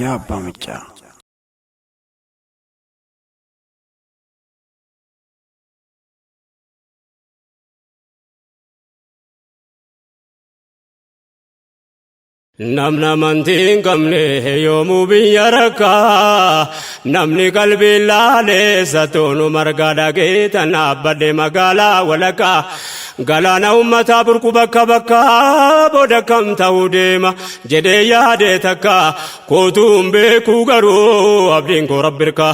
Raayyaa Abbaa Michaa. Namna mantiin qabne yoomuu biyya rakkaa namni qalbii laaleessa toonu marga dhagee tan dhaabbadde magaalaa walakkaa galaana ummataa burqu bakka bakka booda kam ta'uu deema jedhee yaade takka kootuun beekuu garuu abdiin koo rabbirka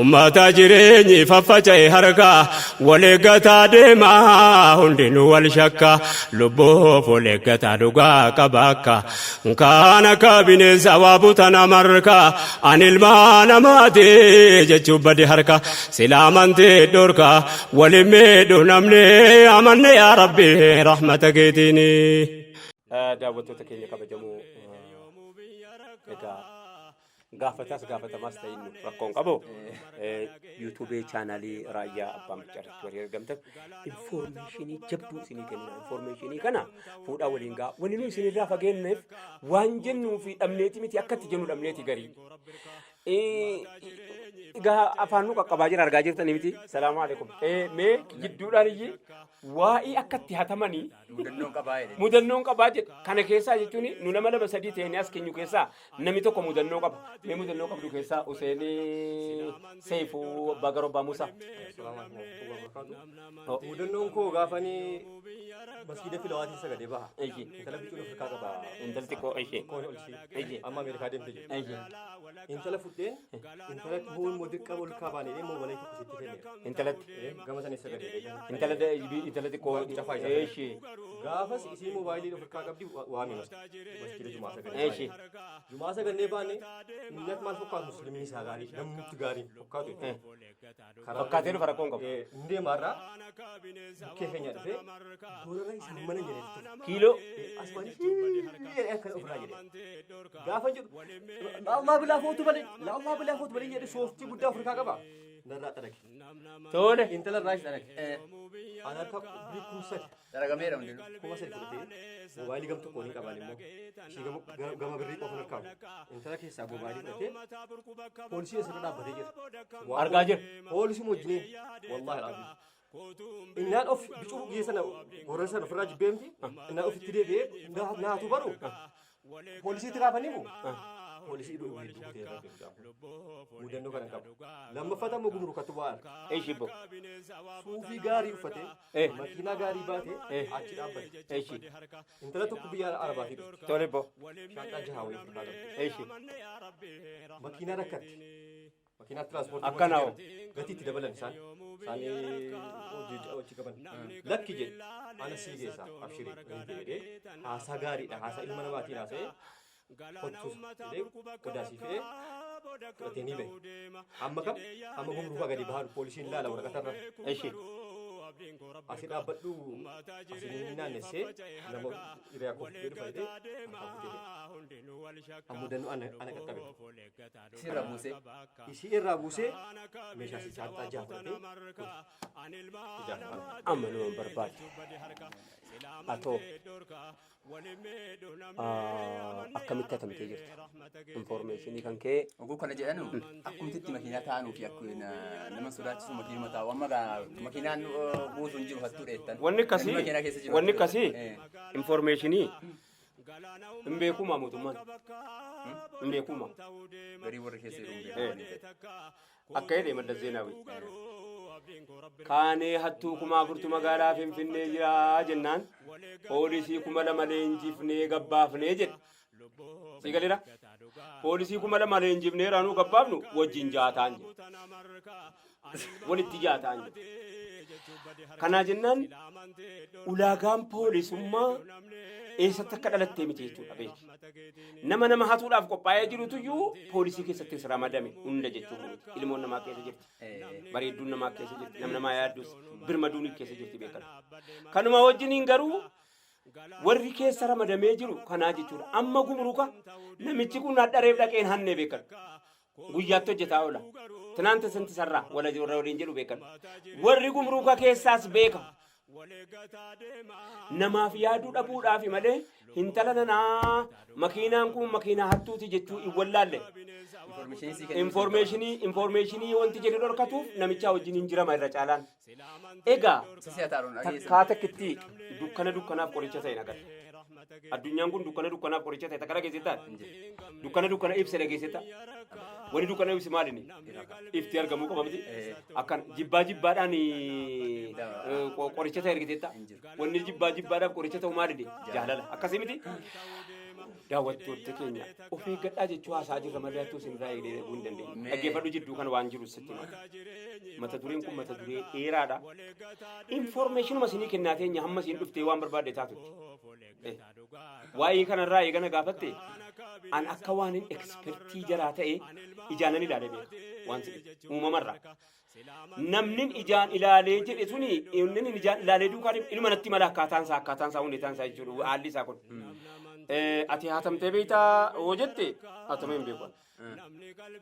ummata jireenyi faffaca'e harka waleeggataa deema hundinuu wal shakka lubboof waleeggataa dhugaa qaba akka Kana kabineensa waa butana marka anilmaa namaati jechuun badii harka silaa amantee dhorka waliin miidhu namni amanne yaa Rabbi rahmata keetiini. Daawwattoota keenya kabajamoo egaa gaafatamas ta'innu rakkoon qabu yuutuubii chaanaalii Raayyaa Abbaa Michaa irratti warri argamtan informationii jabduu isinii kenna. Informationii kana fuudhaa waliin gaa wanni nu isinirraa fageenneef waan jennuu fi dhabneeti miti akkatti jennu dhabneeti garii. Egaa afaan nu qaqqabaa jira argaa jirtanii miti. Salaamu alaikum. Mee gidduudhaan iyyee waa'ee akkatti hatamanii mudannoon qabaa jedha. Kana keessaa jechuun nu nama lama sadii ta'anii as keenyu keessaa namni tokko mudannoo qaba. Mee mudannoo qabdu keessaa Useenii Seifuu Abbaa Garoo Abbaa Muusaa. Mudannoon koo gaafanii masjiida filawaatiin sagadee baha. Intala bichuun Afrikaa qaba. Intalli xiqqoo Kooni olchii. Amma Ameerikaa deemte jedhu. Intala fuudheen intala hoon dirqama ol kaabaanee immoo walii tokko sitti kenne. intalatti Gama sanis sagadee. intala xiqqoo eeshi Gaafas isii moobaayilii Afrikaa qabdi waamee masjiida Jumaa sagadee. eeshi Jumaa sagadee baanee inni maal fakkaatu musliimni isaa gaarii namni gaarii fakkaatu. fakkaatee dhufa rakkoon qabu. Indee maarraa bukkee keenya dhufee boorarra isaan mana jedhee kiiloo asmaanii akka ofirraa jedhee gaafa jedhu Allah bilaa footu malee jedhe sooftii guddaa Afrikaa qaba. Narraa xarage. tole Intala irraa xarage. Ana akka kumsati. Daragameera hundinuu. Kuma sadi fudhatee moobaayilii gamtuu qoonii qabaan immoo ishee gama birrii qofa harkaa'u. Intala keessaa moobaayilii fudhatee poolisii asirra dhaabbatee jira. argaa jira. Poolisii wajjiniin wallaahi alaabii. Innaan of bicuu geessana gorra sana ofirraa jibbeemti. Innaan ofitti deebi'ee naatu baru. Poolisiitti gaafaniimu. Poolisii hedduu gudee mudannoo kana qabu. Lammaffata immoo gumrukatti bu'aan. eeshi bo Suufii gaarii uffatee makiinaa gaarii baatee achi dhaabbate. eeshi Intala tokko biyya Arabaatii dhufte. tole bo Shaanxaa jahaa wayii fudhataa qabdi. eeshi Makiinaa rakkatti. Makiinaa tiraanspoortii. Akkanaa gatii itti dabalan isaanii hojii qaban. Lakki jedhe ana sii geessaa abshirii jedhee haasaa gaariidha. Haasaa ilma namaatiin haasa'ee kochuus jedhee qodaasii fe'ee fudhatee ni bahe. Amma kam amma gumruufa gadi bahan poolisiin laala waraqatarra. eeshi Asii dhaabbadhu asii naannessee nama hiriyaa koo fudhee dhufa jedhee mudannoo ana qaqqabe. Sirra buusee. Isii irraa buusee meeshaa si shaanxaa jaha fudhatee amma nama barbaade atoo akkamitti hatamtee jirti informeeshinii kan kee Oguu kana jedhanu akkumtitti makiinaa taa'anuu fi akkuma nama sodaachisu makiinuma taa'u amma makiinaan buusu hin jiru hattuu dheettan. wanni akkasii informeeshinii hin beekuma mootummaan hin beekuma Garii warra keessa jiru. akka jedhee madda zeenaawi kaanee hattuu kuma afurtu magaalaa Finfinnee jira jennaan poolisii 2,000 leenjifnee gabbaafnee jedha. Si galira poolisii 2,000 leenjifnee raanuu gabbaafnu wajjin jaataan jedha. Walitti jaataan jedha. Kanaa jennaan ulaagaan poolisummaa eessatti akka dhalattee miti jechuudha beeki. Nama hatuudhaaf qophaa'ee jirutuyyuu poolisii keessatti ramadame hunda jechuudha. Ilmoon namaa keessa jirti. Bareedduun namaa keessa jirti. Namni namaa yaaddus birmaduun keessa jirti beekama. Kanuma wajjiniin garuu warri keessa ramadamee jiru kanaa jechuudha. Amma gumruuka namichi kun hadhareef dhaqeen hannee beekama. Guyyaatti hojjetaa oola. Tinaanta santi sarraa waliin jedhu beekama. Warri gumruuka keessaas beekama. Namaaf yaaduu dhabuudhaaf malee hintalanana makiinaan kun makiinaa hattuuti jechuu hin wallaalle. Informationii wanti jedhu dhorkatuuf namicha wajjin hin jirama irra caalaan. Egaa takkaatakitti dukkanaaf qoricha ta'e nagarra. Addunyaan kun dukkanaaf qoricha ta'e takka dhageessita. Dukkana ibsa dhageessita. Wani dukkana ibsi maalini? Ifti argamuu qaba miti. Akkan jibbaadhaan qoricha ta'e argiteetta. Wanni jibbaadhaaf qoricha ta'u maalini? Jaalala. Akkasii miti. Daawwattoota keenya of eeggadhaa jechuu haasaa jirra malee hattuu isin irraa eeguu hin dandeenye. Dhaggeeffadhu jidduu kan waan jiru sitti mata dureen kun mata duree dheeraadha. Informationuma isinii kennaa teenya hamma isin dhuftee waan barbaadde taatutti. Waa'ee kanarraa eegana gaafatte an akka waan hin ekspertii jaraa ta'e ijaanan ilaalee beeka waan si'i uumamarraa. Namni ijaan ilaalee jedhe suni inni ijaan ilaalee duukaan ilma natti mala akkaataan isaa hundeetaan jechuudha haalli isaa kun. Ati haatamtee beektaa hoo jette haatamee hin beeku.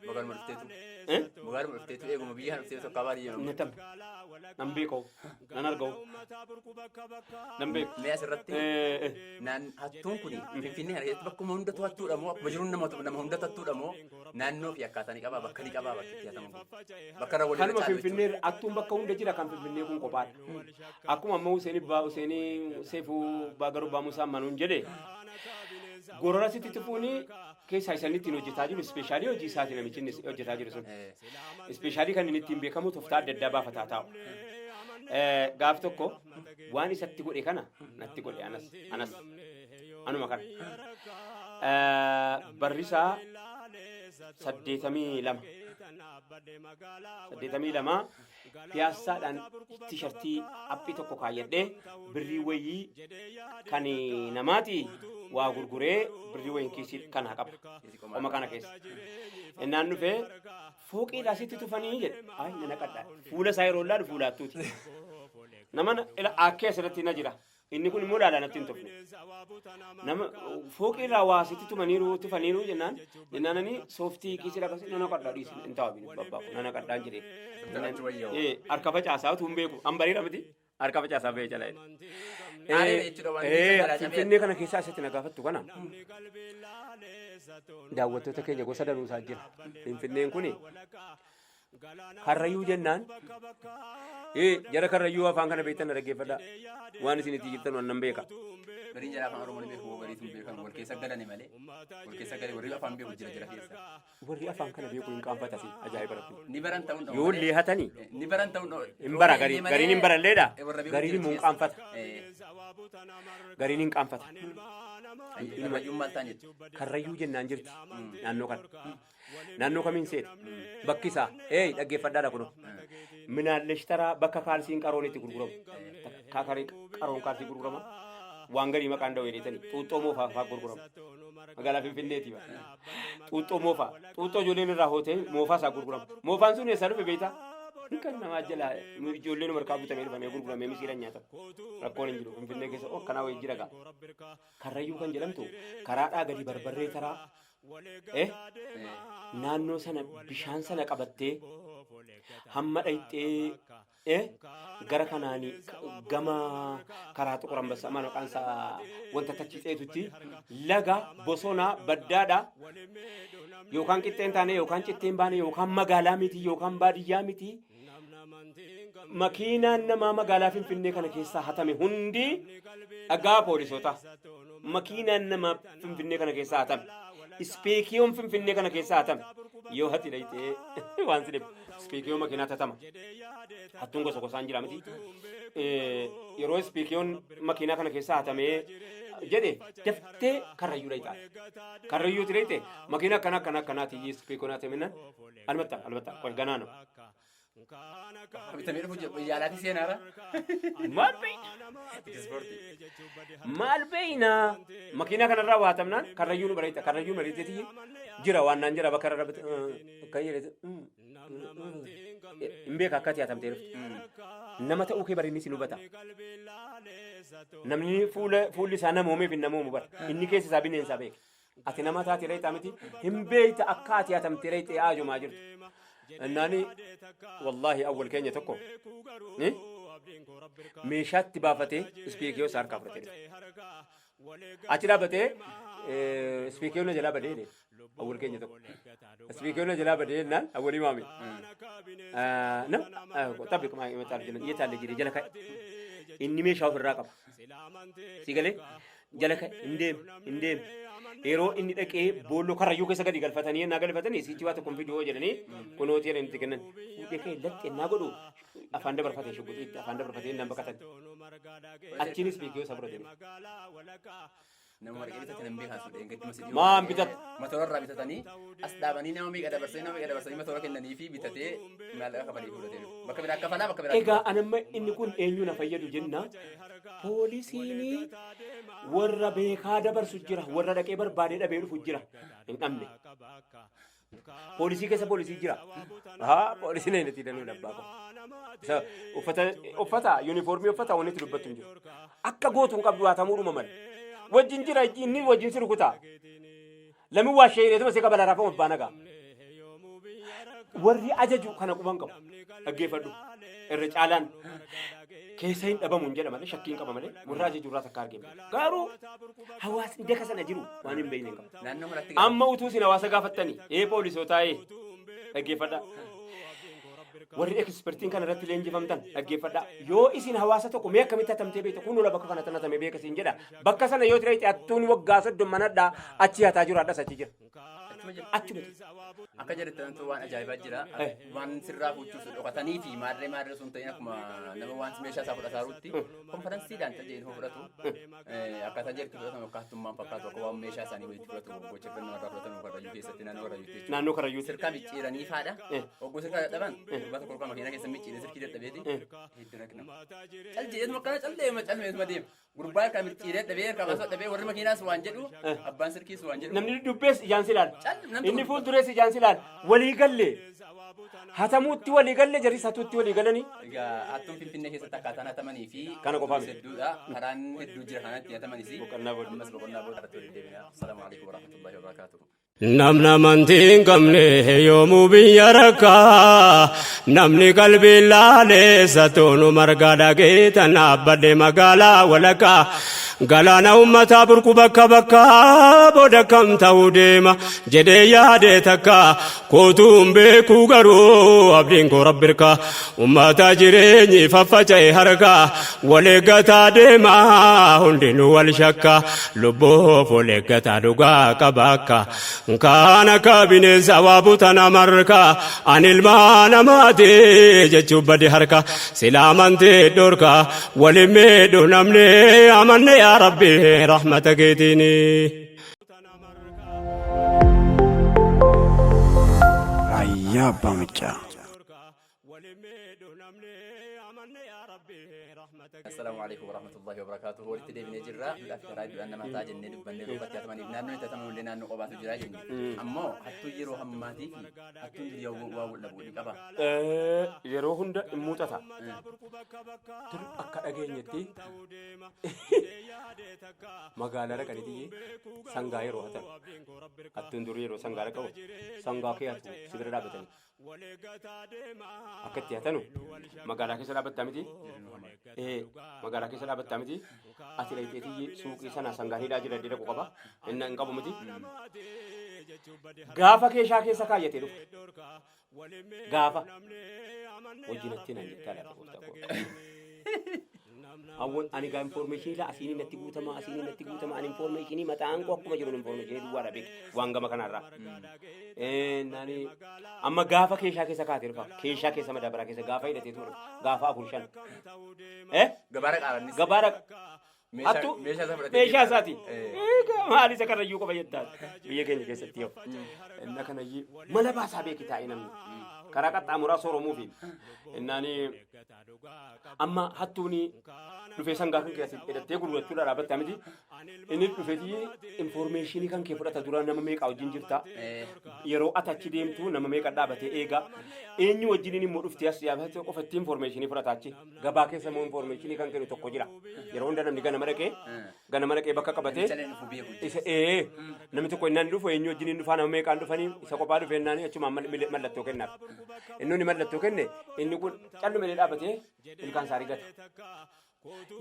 Bukan murteetu eeguma biyya dhuftee tokko baadiyyaa. Natam nan beekoo nan argoo nan beeku. Mee asirratti naan hattuun kuni Finfinnee kana keessatti bakkuma hundatu hattuudha moo akkuma jiruun nama hundatu hattuudha moo naannoo fi akkaataa ni qabaa bakka ni qabaa bakka itti hatamu bakka irra waliin kanuma Finfinnee hattuun bakka hunda jira kan Finfinnee kun kophaadha. Akkuma ammoo Huseenii Seefuu Baagaruu Baamusaa Manuun jedhe gorora sitti tufuuni keessa isanitti hojjetaa jiru ispeeshaalii hojii isaatii namichi hojjetaa jiru sun ispeeshaalii kan inni ittiin beekamu tooftaa adda addaa baafataa taa'u. Gaaf tokko waan isatti godhe kana natti godhe anas anuma kana barrisaa 82 piyaassaadhaan tishartii aphii tokko kaayyadhee birrii wayii kan namaati waa gurguree birrii wayiin kiisii kana qaba oma kana keessa innaan dhufee fooqiidhaa sitti tufanii jedhe ay nana qadhaa fuula isaa yeroo ilaalu fuula hattuuti nama akkee asirratti na jira inni kun immoo ilaalaa natti hin tufne nama fooqiirraa waa sitti tufaniiru jennaanani sooftii kiisiidha akkasii nana qadhaa dhiisi hin taa'u babbaaku nana qadhaan jedhee harka facaasaa utuu hin beeku hambariidha miti harka facaasaa ba'ee jala Finfinnee kana keessaa asitti na gaafattu kana daawwattoota keenya gosa danuusaa jira. Finfinneen kuni Karrayyuu jennaan jara Karrayyuu afaan kana beektan na dhaggeeffadhaa waan isin itti jirtan waan nan beeka. Bariin jala afaan Oromoo beeku bariitu beekan wal keessa galani malee wal keessa galee warri afaan beeku jira keessa. Warri afaan kana beeku hin qaanfatasi ajaa'iba rabbi. Ni baran ta'uun yoo leehatanii ni baran ta'uun hin bara gariin hin baralleedha gariin immoo hin qaanfata gariin hin qaanfata. Karrayyuun maal ta'an jettu? Karrayyuu jennaan jirti naannoo kamiin seeta bakki isaa dhaggeeffadhaadha kunuun minaallesh taraa bakka kaalsiin qaroon itti gurguramu qaroon kaalsii gurgurama waan garii maqaan dawee dheetanii xuuxxoo moofaa gurguramu magaalaa Finfinneeti xuuxxoo moofaa xuuxxoo ijoolleen irraa hootee moofaa isaa gurgurama moofaan sun eessaa dhufe beektaa kan namaa jalaa ijoolleen markaa butamee dhufamee gurguramee misiidhaan nyaatamu rakkoon hin jiru Finfinnee keessa kanaa wayii jira gaa Karrayyuu kan jedhamtu karaadhaa gadi barbarree taraa naannoo sana bishaan sana qabattee hamma dhayxee gara kanaanii gama karaa Xuqur Ambassaa maqaan isaa wanta tachiseetutti laga bosonaa baddaadha yookaan qixxeen taane yookaan citteen baane yookaan magaalaa miti yookaan baadiyyaa miti makiinaan namaa magaalaa Finfinnee kana keessaa hatame hundi dhagaa poolisoota makiinaan namaa Finfinnee kana keessaa hatame ispeekiyoon Finfinnee kana keessaa hatame yoo hati dhayxee waan sidhe ispeekiyoo makiinaa hatama hattuun gosa gosaan jira miti yeroo ispeekiyoon makiinaa kana keessaa hatamee jedhe daftee Karrayyuu dhayxaa Karrayyuuti dhayxee makiinaa akkanaati ispeekiyoon hataminan albatta qoy ganaano bitamee dhufu yaalaati seenaara maal beeyna makiinaa kanarraa waa hatamnaan Karrayyuun barayta Karrayyuun barayteeti jira waan naan jira bakka irra akka jedhe hin beeka akkati hatamtee dhufte nama ta'uu kee barinni sin hubata namni fuulli isaa namoomeef hin namoomu bara inni keessa isaa bineensaa beeka ati nama taate reetaa miti hin beeyta akka ati hatamtee reetee aajumaa jirtu እናኒ والله أول كينيا تكو ميشات تبافتي سبيكيو سار كابرتي achi dhaabatee spiikeeronni jalaa badee jedhe awwal keenya tokko spiikeeronni jalaa badee jennaan awwalii maami xabbi yeetaalle jedhee jala ka'e inni meeshaa ofirraa qaba si galee jala ka'e hin deeme yeroo inni dhaqee boolloo karrayyuu keessa gadi galfatanii ennaa galfatanii sichi waa tokkoon fiduu jedhanii kunoo tiyan inni kennan fuudhee ka'e latte ennaa godhu afaan dabarfatee shugguxiitti afaan dabarfatee ennaan baqatan achiinis spiikeeroo isa fudhatanii. nama warqee bitatanii nan beekan suudhee gadi masii maan bitat motorarraa bitatanii as dhaabanii nama meeqa dabarsanii motora kennanii fi bitatee maallaqa kafalee fudhatee bakka biraa kafalaa bakka biraa. Egaa anamma inni kun eenyu na fayyadu jenna poolisiin warra beekaa dabarsu jira warra dhaqee barbaadee dhabee dhufu jira hin dhabne poolisii keessa poolisii jira poolisiin inni itti danuu dhabbaa qabu uffata yuunifoormii uffata wanni itti dubbattu hin jiru akka gootuun qabdu haa tamuudhuma malee. wajjin jira inni wajjin si rukuta lamin waa sheereetuma si qabala raafama abbaa nagaa warri ajaju kana quban qabu dhaggeeffadhu irra caalaan keessa hin dhabamu hin jedha malee shakkiin qaba malee warra ajaju irraa takka argame garuu hawaasni daka sana jiru waan hin beekne qaba amma utuu isin hawaasa gaafattanii poolisootaa dhaggeeffadha warri ekspertiin kana irratti leenjifamtan dhaggeeffadha yoo isin hawaasa tokko mee akkamitti hatamtee beekta kun lola bakka kana tanatame beeka siin jedha bakka sana yoo tiree xiyyaattuun waggaa 30 manadhaa achi hataa jiru addas achi jira achuma akka jedhetantu waan ajaa'ibaa jira waan sirraa fuuchuuf dhokatanii fi maarree sun ta'in akkuma nama waan meeshaa isaa fudhataarutti konferansiidhaan tajaajilu fudhatu akkaataa jedhetu fudhatamu akkaatummaan fakkaatu akka waan meeshaa isaanii walitti fudhatu gocha fannoo irraa fudhatamu karrayyuu keessatti naannoo karrayyuu sirkaa micciiranii faadha oggoo sirkaa dadhaban durbata kolkaa makiinaa keessa micciire sirkii dadhabeeti hedduu rakna cal jedheetuma akkana calleetuma deema gurbaa akka micciiree dhabee kabaasa dhabee warri makiinaas waan jedhu abbaan sirkiis waan jedhu namni dubbees ijaan silaal inni fuuldurees ijaan silaal walii galle hatamuutti walii galle jaris hatuutti walii galanii. Egaa hattuun Finfinnee keessatti akkaataan hatamanii fi kana qofaami hedduudha karaan hedduu jira kanatti hatamanis ammas boqonnaa booda irratti waliin deemina. Assalaamu alaikum warahmatullahi wabarakatuh. namni amantii hin qabne yoomuu biyya rakkaa namni qalbii laaleessa toonu margaa dhagee tan dhaabbadhe magaalaa walakkaa galaana ummataa burqu bakka bakka booda kam ta'uu deema jedhee yaadee takka kootuun beekuu garuu abdiin koo rabbirka ummata jireenyi faffaca'e harka waleeggataa deema hundinuu wal shakka lubboof waleeggataa dhugaa qaba akka kaana kabineensa waabutana marka anilmaa namaati jechuun bade harka silaamantee dhorka walimeedhu namne amanne yaa rabbi rahmata keetiini. Raayyaa Abbaa Macaa. السلام عليكم ورحمة الله وبركاته. ولت دي من جرا لا في رايد أن ما تاج النيل بندر وقت يتمنى نانو يتمنى لنا نقابات جرا جني أما حتى يروح هماتي حتى يجيو واو لبو لكابا يروح هند موتة تر أكاد أجنيتي مقالة ركنتي سانغاي روحته أتندوري رو سانغارا كو سانغاكي أتو سيدرا بتني أكاد يهتنو مقالة كيسرا بتامتي magaalaa keessa dhaabbattaa miti ati layiteetii suuqii sana sangaariidhaa jira dira qaba inni hin qabu miti gaafa keeshaa keessa kaayyatee dhufu gaafa wajjinatti nan jettaadha awwan ani gaa information la asiin natti guutama ani information mataan ko akkuma jiru information duwwaadha beek waan gama kanarraa nani amma gaafa keeshaa keessa kaatee dhufa keeshaa keessa madaabara keessa gaafa hidhatee ture gaafa afur shan gabaara qabannis gabaara attu meeshaa isaati maali isa karrayyuu qofa jettaa biyya keenya keessatti yoo inna kanayyi mala baasaa beeki taa'e namni karaa qaxxaamuraa sooromuufi innaani amma hattuuni dhufee sangaa kan keessatti hidhattee gurgurachuudha dhaabbattaa miti inni dhufeetii informationii kan kee fudhata dura nama meeqa wajjin jirta yeroo atachi deemtu nama meeqa dhaabatee eega eenyu wajjin immoo dhuftee as yaabate qofatti informationii fudhataachi gabaa keessa immoo informationii kan kennu tokko jira yeroo hunda namni ganama dhaqee bakka qabatee isa namni tokko innaan dhufu eenyu wajjin dhufaa nama meeqaan dhufanii isa kophaa dhufee innaan achuma mallattoo kennaaf inni mallattoo kenne inni kun callume dhaabatee ilkaan saarii gata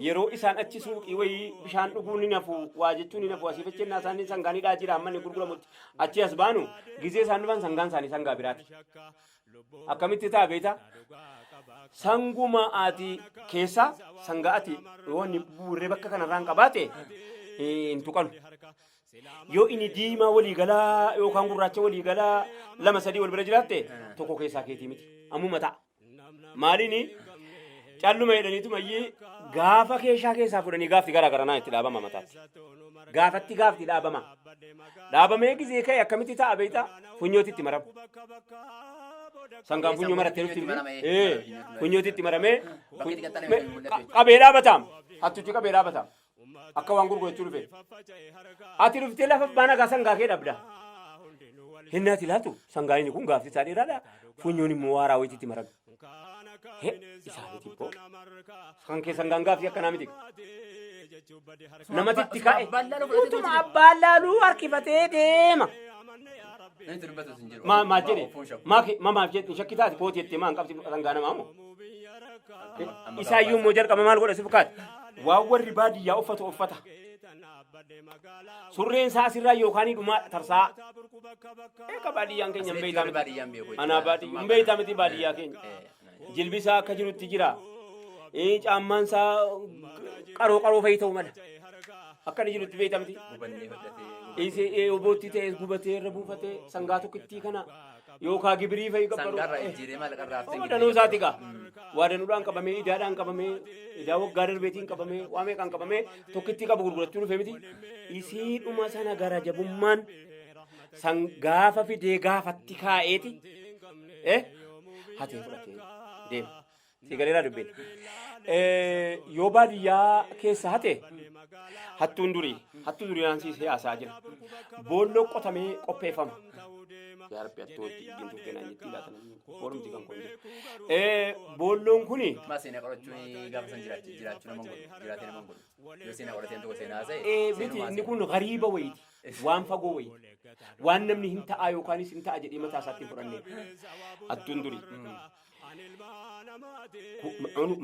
yeroo isaan achi suuqii wayii bishaan dhuguu ni nafu waa jechuun ni nafu asii fachennaa isaanii sangaanidhaa jira ammanni gurguramutti achi as baanu gizee isaan dhufan sangaan isaanii sangaa biraati akkamitti ta'a beektaa sanguma ati keessa sangaa ati yoonni buurree bakka kanarraan qabaate hin tuqanu yoo inni diimaa walii galaa yookaan gurraacha walii galaa lama sadii wal bira jiraatte tokko keessaa keetii miti ammuma ta'a maaliini calluma jedhaniitu mayyee gaafa keessaa fudhanii gaafti garaa garanaa itti dhaabama mataatti gaafatti gaafti dhaabamee gizee ka'e akkamitti ta'a beektaa funyootitti maramu sangaan funyoo marattee dhufti funyootitti maramee qabee dhaabataam hattuchi qabee dhaabataam akka waan gurgurachuu dhufe ati dhuftee lafa baanagaa sangaa kee dhabda hinnaati laatu sangaan inni kun gaafti isaa dheeraadha funyoon immoo waaraa wayititti marame isaaniiti boo kan kee sangaan gaafti akkanaa miti namatitti ka'e utuma abbaan laaluu harkifatee deema maal jedhe maaf jedhe shakkitaati kooti jettee maan qabsi sangaa namaa moo isaayyuu immoo jalqaba maal godha si fakkaate waan warri baadiyyaa uffata surreen isaa asirraa yookaan dhumaa tarsaa eeka baadiyyaan keenya hin beeytaa anaa baadiyyaa hin beeytaa miti baadiyyaa keenya jilbisaa akka jirutti jira caammaan isaa qaroo fa'i ta'u mala akka inni jirutti beeytaa miti obootti ta'e gubatee irra buufatee sangaa tokkittii kana yookaan gibirii fa'i qabbaruu danuu isaati gaa waa danuudhaan qabamee idaadhaan qabamee idaa waggaa darbeetiin qabamee waa meeqaan qabamee tokkittii qabu gurgurachuu dhufe miti isiidhuma sana gara jabummaan san gaafa fidee gaafatti kaa'eeti hatee fudhatee deema sigaleeraa dubbeen yoo baadiyyaa keessa hattuun durii naansiisee haasaa jira boolloo qotamee qopheeffama yaa rabbi attootti ijjiin tukkeenaan jetti laatan foorumti kan kun jiru boolloon kuni seenaa qorachuun gaafa san jiraachuu nama godhu yoo seenaa qorateen tokko seenaa ta'e miti inni kun gariiba wayiiti waan fagoo wayiiti waan namni hin ta'a yookaanis hin ta'a jedhee mataa isaatti hin fudhanne hattuun durii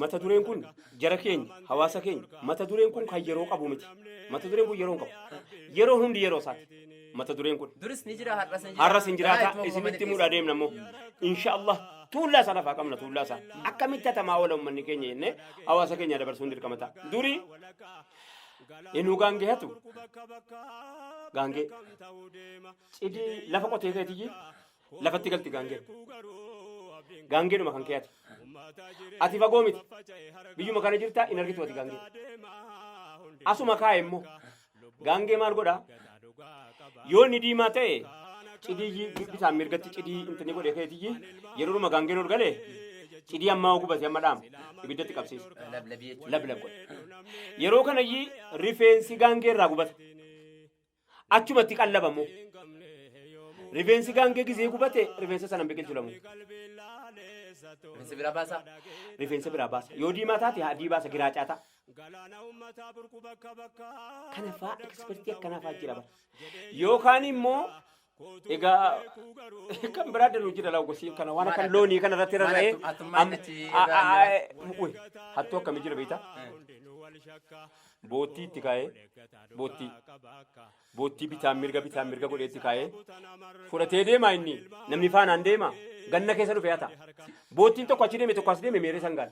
mata dureen kun jara keenya hawaasa keenya mata dureen kun kan yeroo qabu miti mata dureen kun yeroo hin qabu yeroo hundi yeroo isaati mata dureen kun duris ni jira har'as hin jiraata isinitti muudhaa deemna immoo inshaallah tuullaa sana faa qabna tuullaa isaa akkamitti hatamaa oola uummanni keenya jennee hawaasa keenya dabarsuun dirqama ta'a durii inuu gaangee hatu gaangee cidii lafa qotee keetii lafatti galti gaangeedhuma kan keeyati ati fagoo miti biyyuma kana jirta in argitu ati gaangee asuma kaa'e immoo gaangee maal godha yoo inni diimaa ta'e cidii bisaan mirgatti cidii intini godhe keetii yeroodhuma gaangeen ol galee cidii ammaa gubate amma dhaama ibiddatti qabsiisa lablab godhe yeroo kanayyi rifeensi gaangee irraa gubata achumatti qallabamu rifeensi gaangee gizee gubate rifeensa sana biqilchu lamu rifeensa biraa baasa yoo diimaa taate adii baasa giraacaa ta'a kana faa ekspertii akkanaa faa jira bara yookaan immoo egaa kan biraa danuu jira laa gosiin kana waan kan loonii kana irratti rarra'ee hattuu akkamii jira beektaa boottii itti kaa'ee boottii bitaan mirga godhee itti kaa'ee fudhatee deemaa inni namni faanaan deema ganna keessa dhufe haa ta'a boottiin tokko achi deeme tokko as deeme meeree sangaan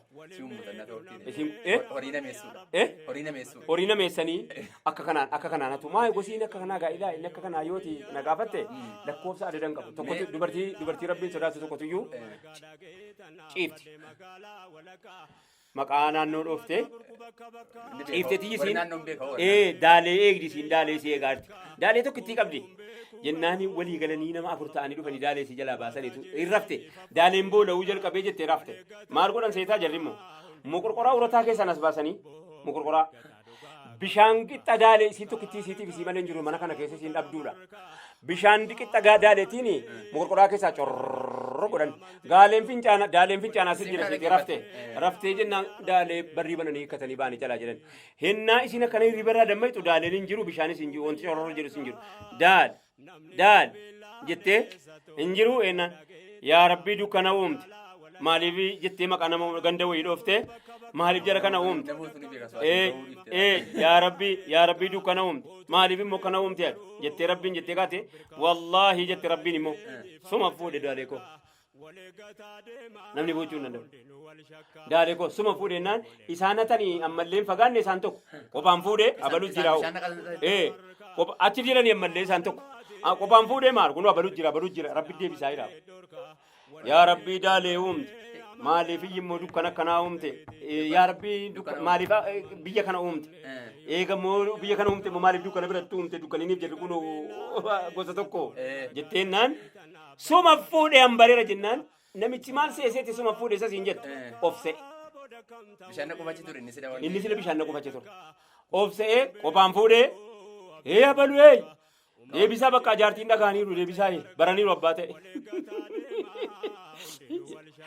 horii nameessanii akka kanaan hatu maa gosiin akka kanaa gaa'ilaa inni akka kanaa yooti na gaafatte lakkoofsa adadan qabu tokkotu dubartii rabbiin sodaatu tokkotu iyyuu ciifti maqaa naannoo dhoofte ciifteetii isiin daalee eegdi isiin daalee si eegaarti daalee tokko itti qabdi jennaani walii galanii nama afur ta'anii dhufanii daalee si jalaa baasaniitu hin rafte daaleen boola'uu jalqabee jettee rafte maal godhan seetaa jarri immoo moqorqoraa urataa keessan as baasanii moqorqoraa bishaan qixxa daalee isii tokkittii isiitiif isii malee hin jiru mana kana keessa isiin dhabduudha bishaan qixxa daaleetiin moqorqoraa keessaa corro godhan daaleen fincaanaa si jira siiti raftee jennaan daalee barrii bananii hiikkatanii baanii jalaa jedhan hennaa isin akkana ribarraa dammayxu daaleen hin jiru bishaanis hin jiru wanti corro jedhus hin jiru daal jettee hin jiru ennaan yaa rabbii dukkana uumte maaliif jettee maqaa nama ganda wayii dhooftee maaliif jara kana uumte yaa rabbii dukkana uumte maaliif immoo kana uumte jettee rabbiin jettee kaate wallaahi jette rabbiin immoo suma fuudhe daalee koo namni bochuu hin danda'u daalee koo suma fuudhe naan isaan hatanii ammallee hin fagaanne isaan tokko qophaan fuudhe abaluu jiraa'u achi jiranii ammallee isaan tokko qophaan fuudhee maal kun abaluu jira rabbi deebisaa jira yaa rabbii daalee uumte maaliif immoo dukkana kanaa uumte yaa rabbii maaliif biyya kana uumte eegamoo biyya kana uumte maaliif dukkana biratti uumte dukkaniiniif jedhu kun gosa tokko jetteennaan suma fuudhee hambareera jennaan namichi maal seeseeti suma fuudhee isa siin jedhu ofse bishaan qubachi ture inni sila bishaan qubachi ture ofse'ee qophaan fuudhee abaluu deebisaa bakka jaartiin dhagaaniiru deebisaa baraniiru abbaa ta'e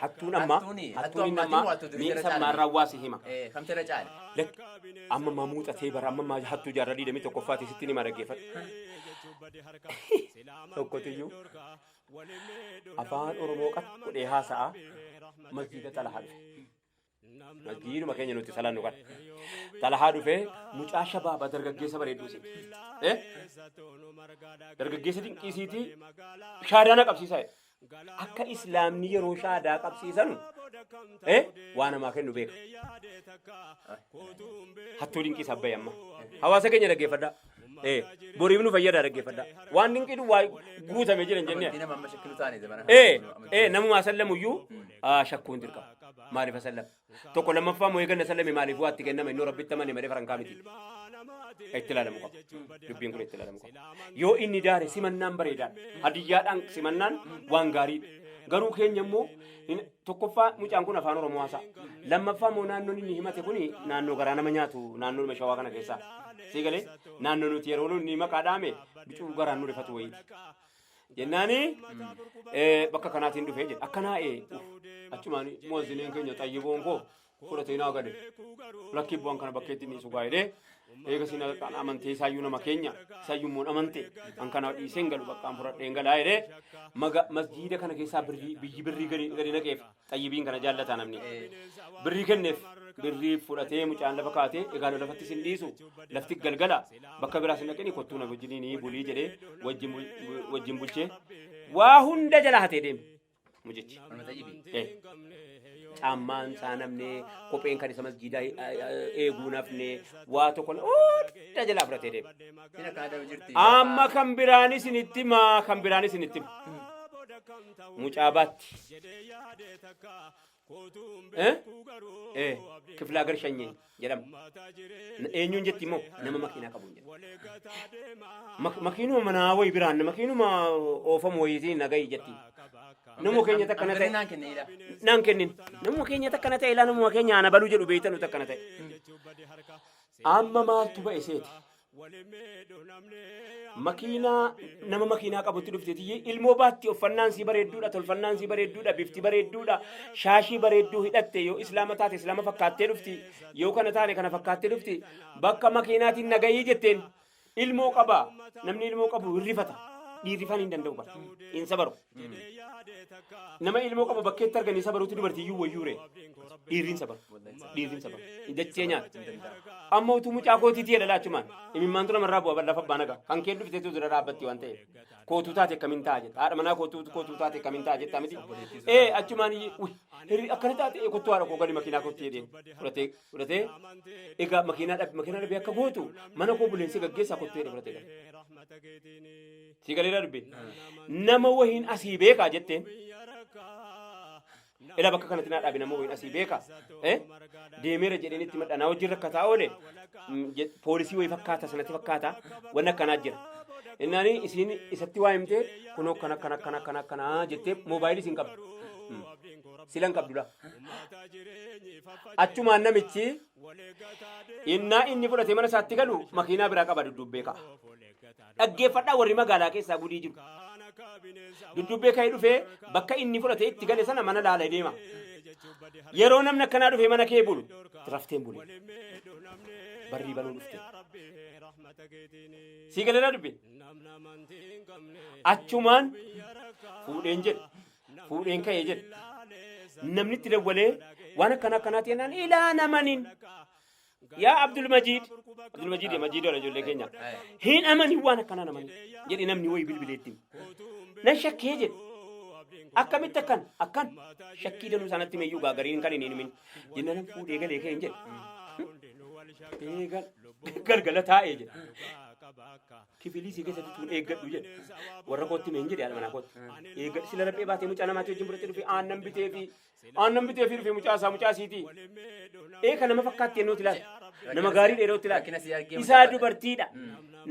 hattuun namaa mi'a sammaarraa waasi hima kamtera caale amma mamuuxatee bara amma hattuu jaarraa dhiidhamii tokkoffaati sitti nima dhaggeeffadha tokkotiyyuu afaan oromoo qaxxudhee haasa'a masjiida xalahaa dhufe masjiiduma keenya nuti salaannu kan xalahaa dhufe mucaa shabaaba dargaggeessa bareedduusi dargaggeessa dinqiisiitii shaadaana qabsiisaa akka islaamni yeroo shaadaa qabsiisanu waan namaa kennu beeka hattuu dinqiisa abbaye amma hawaasa keenya dhaggeeffadhaa boriif nu fayyadaa dhaggeeffadhaa waan dinqiidhu waa guutame jiran jennee namumaa sallamuyyuu shakkuun dirqama maaliif sallam tokko lammaffaa moo eeganna sallame maaliif waatti kennama innoo rabbitti amane malee farankaa miti itti ilaalamu qaba dubbiin kun itti ilaalamu qaba yoo inni daare simannaan bareedaan hadiyyaadhaan simannaan waan gaariidha garuu keenya immoo tokkoffaa mucaan kun afaan oromoo haasa'a lammaffaa moo naannoon inni himate kun naannoo garaa nama nyaatu naannoo nama shawaa kana keessaa siigalee naannoo nuti yeroo inni maqaa dhaame bicuu garaan nu rifatu wayiiti jennaani bakka kanaatiin dhufee jedha akkanaa achumaan muwazzineen keenya xayyiboon koo fudhatee naa gade lakkibboon kana bakkeetti inni sugaa jedhee eega sin kan amantee isaayyuu nama keenya isaayyuu immoo amante kan kana dhiiseen galu bakkaan fudhadheen galaa jedhee masjiida kana keessaa biyyi birrii gadi naqeef xayyibiin kana jaallataa namni birrii kenneef birrii fudhatee mucaan lafa kaatee egaa lafatti sin dhiisu lafti galgala bakka biraa sin dhaqanii kottuu na wajjiniin bulii jedhee wajjin bulchee waa hunda jala hatee deeme mujichi caammaan isaa namne kopheen kan isa masjiidaa eeguu nafne waa tokko hunda jalaa fudhatee deeme amma kan biraanis initti maa kan biraanis initti mucaa baatti kiflaa gar shanyeen jedhama eenyuun jetti immoo nama makiinaa qabuun jedha makiinuma manaa wayi biraan makiinuma oofamu wayiitiin nagayi jetti namu keenya takkana ta'e naan kennin namu keenya takkana ta'e ilaa namu keenya ana baluu jedhu beeytanu takkana ta'e amma maaltu ba'e seeti makiinaa nama makiinaa qabutti dhufteeti ilmoo baatti uffannaan si bareedduudha tolfannaan si bareedduudha bifti bareedduudha shaashii bareedduu hidhatte yoo islaama taate islaama fakkaattee dhufti yoo kana taane kana fakkaattee dhufti bakka makiinaatiin nagayii jetteen ilmoo qaba namni ilmoo qabu hirrifata dhiirrifaan hin danda'u bara hin sabaru nama ilmoo qabu bakkeetti arganii sabaruutti dubartiiyyuu wayyuure dhiirriin sabaru dachee nyaata amma utuu mucaa kootiitii jedha laachumaan imimmaantu namarraa bu'a lafa abbaa nagaa kan kee dhufteetu dura dhaabbatti waan ta'eef kootuu taate akkamiin ta'a jetta haadha manaa kootuu taate akkamiin ta'a jettaa miti achumaan akkana taate kottuu haadha koo gadi makiinaa kootti jedheen fudhatee egaa makiinaa dhabee akka gootu mana koo buleensee gaggeessaa kottuu jedhe fudhatee gale si galeera dubbe nama wahiin asii beekaa jetteen ila bakka kanatti naa dhaabe nama wahiin asii beekaa deemeera jedheen itti madhanaa wajjin rakkataa oole poolisii wayii fakkaata sanatti fakkaata wanni akkanaa jira innaani isiin isatti waa himtee kunoo akkana jettee moobaayilii siin qabdu silan qabdudha achumaan namichi innaa inni fudhatee mana isaatti galu makiinaa biraa qaba duddubbee ka'a dhaggeeffadhaa warri magaalaa keessaa gudii jiru duddubbee ka'ee dhufee bakka inni fudhatee itti gale sana mana laala deema yeroo namni akkanaa dhufee mana kee bulu rafteen bule barrii baluu dhufte sii galeera dubbe achumaan fuudheen ka'ee jedhe namni itti dawwalee waan akkanaatti yennaan ilaa namanin yaa Abdul Majid wala ijoollee keenya hin amanin waan akkanaa namanin jedhi namni wayii bilbileetti nan shakkee jedhe akkamitti akkan shakkii danuu sanatti meeyyuu gaagariin kan hin himin jenna nan fuudhee galee kee hin jedhe galgala taa'ee jedhe kifilii si keessatti tun eeggadhu jedhe warra kootti mee hin jedhe manaa kootti eeggadhu sila raphee baatee mucaa namaatti wajjin biratti dhufe aannan bitee fi dhufe mucaa siitii nama fakkaatti yennuuti laata nama gaarii dheerootti laata isaa dubartiidha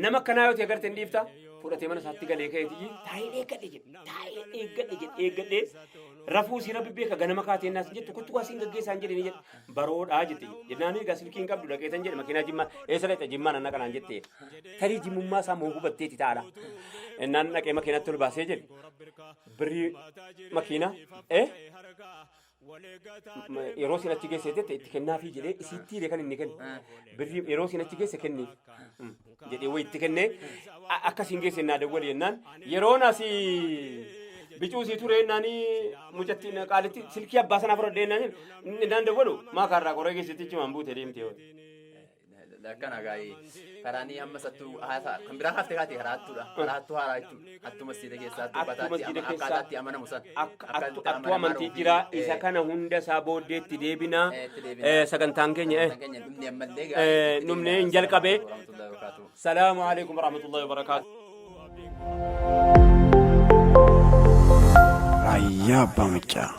nama akkanaa yoo ta'e agartee hin dhiifta fudhatee mana isaatti galee ka'eetii taa'ee eeggadhe rafuu si rabbi beeka ganama kaatee naas jettu kuttu waa siin gaggeessaan jedhanii jedhe baroodhaa jette jennaan egaa silkiin qabdu dhaqeetan jedhe makiinaa jimmaa eessa dhaqxe jimmaa nanna kanaan jette tarii jimmummaa isaa moo hubatteeti taa'adha innaan dhaqee makiinatti ol baasee jedhe birrii makiinaa yeroo sin achi geesse jette itti kennaafii jedhee isitti hire kan inni kenne birrii yeroo sin achi geesse kenniif jedhee wayi itti kennee akkasiin geesse naa dawwali jennaan yeroon asii bicuu sii ture jennaanii mucattiin qaalitti silkii abbaa sanaa fudhadhee jennaan dawwalu maa kaarraa qoree geessitti cimaan buute deemtee wali. Akkana gaa'ee karaanii amma sattuu kan biraa hafte kaatee karaattuudha karaattuu haaraa jechuudha attuma siite keessaa akkaataatti amanamu san attuu amantii jira isa kana hunda isaa booddeetti deebina sagantaan keenya numne hin jalqabe salaamu alaikum warahmatullahi wabarakaatu. Raayyaa Abbaa Macaa.